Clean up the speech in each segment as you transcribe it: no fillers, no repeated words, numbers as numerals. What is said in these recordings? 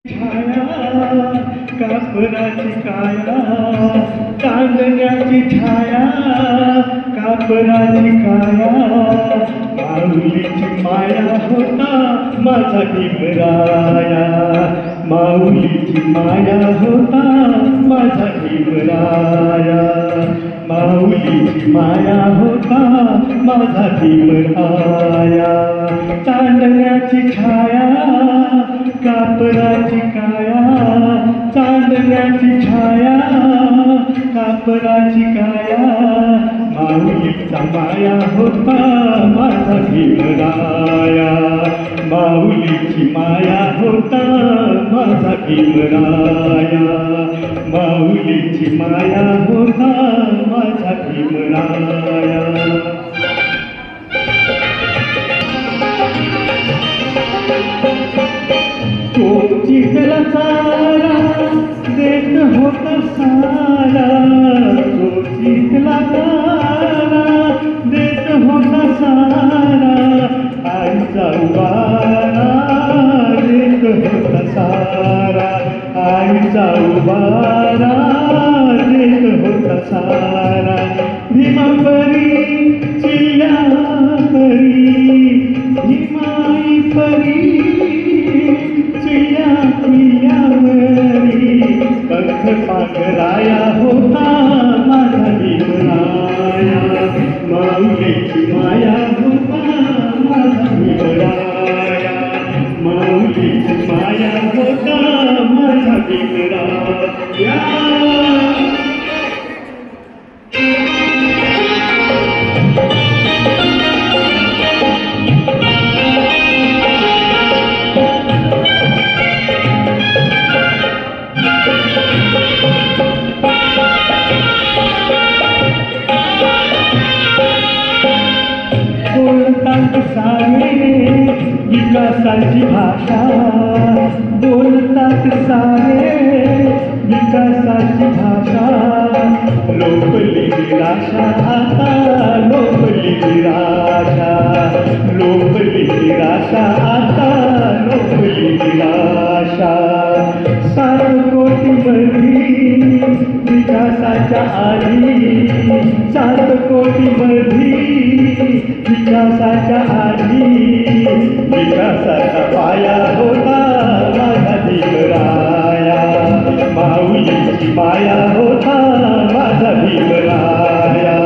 छाया कापराची काया चांदण्याची छाया कापराची काया माऊलीची माया होता माझा भीमराया माऊलीची माया होता माझा भीमराया माऊलीची माया होता माझा भीमराया चांदण्याची छाया कापराची काया चांदण्याची छाया कापराची काया माऊलीचा माया होता माझा भीमराया माऊलीची माया होता माझा भीमराया माऊलीची माया होता माझा भीमराया तो चिखला सारा देत होता सारा तो चिखला सारा देत होता सारा आईचा उबारा देत होता सारा आईचा उबारा देत होता सारा भीमापरी चिल्ल्या परी भीमाई परी पंख पाखराया होता माझा भीमराया माऊलीची माया होता माझा भीमराया माऊलीची माया होता माझा भीमराया बोलतात सारे विकासाची भाषा बोलतात सारे विकासाची भाषा लोकली निराशा आता लोकली निराशा लोकली निराशा आता लोकली निराशा 7 कोटीमध्ये विकासाच्या आधी 7 कोटीमध्ये विकासाच्या आधी विकासाचा पाया होता माझा भीमराया माऊलीची माया होता माझा भीमराया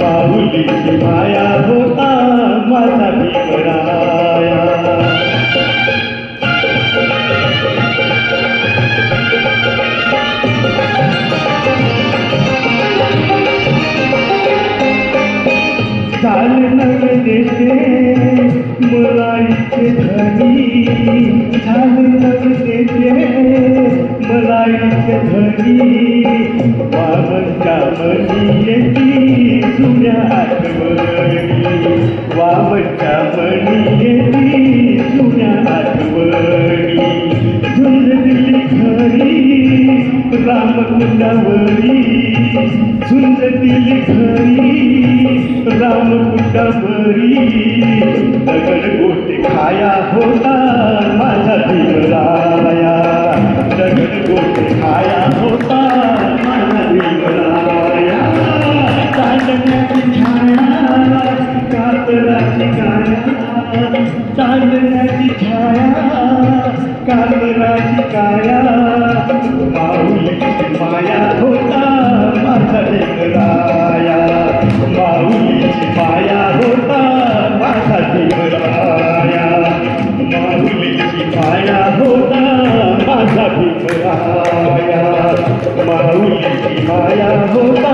माऊलीची माया होता माझा भीमराया झाले नवे देते मलाईचे धनी झाले नवे देते मलाईचे धनी वामनच्या मनी येती जुन्या आठवणी वामनच्या मनी येती जुन्या आठवणी झुंज दिली घरी रामकुंडावरी झुंज दिली घरी रामकुंडावरी दगड गोटे खाया होता माझा भीमराया दगड गोटे खाया होता माझा भीमराया चांदण्याची छाया कातराची काया चांदण्याची छाया कातराची काया माऊलीची माया होता माझा भीमराया माऊलीची माया होता माझा भीमराया माऊलीची माया होता माझा भीमराया माऊलीची माया होता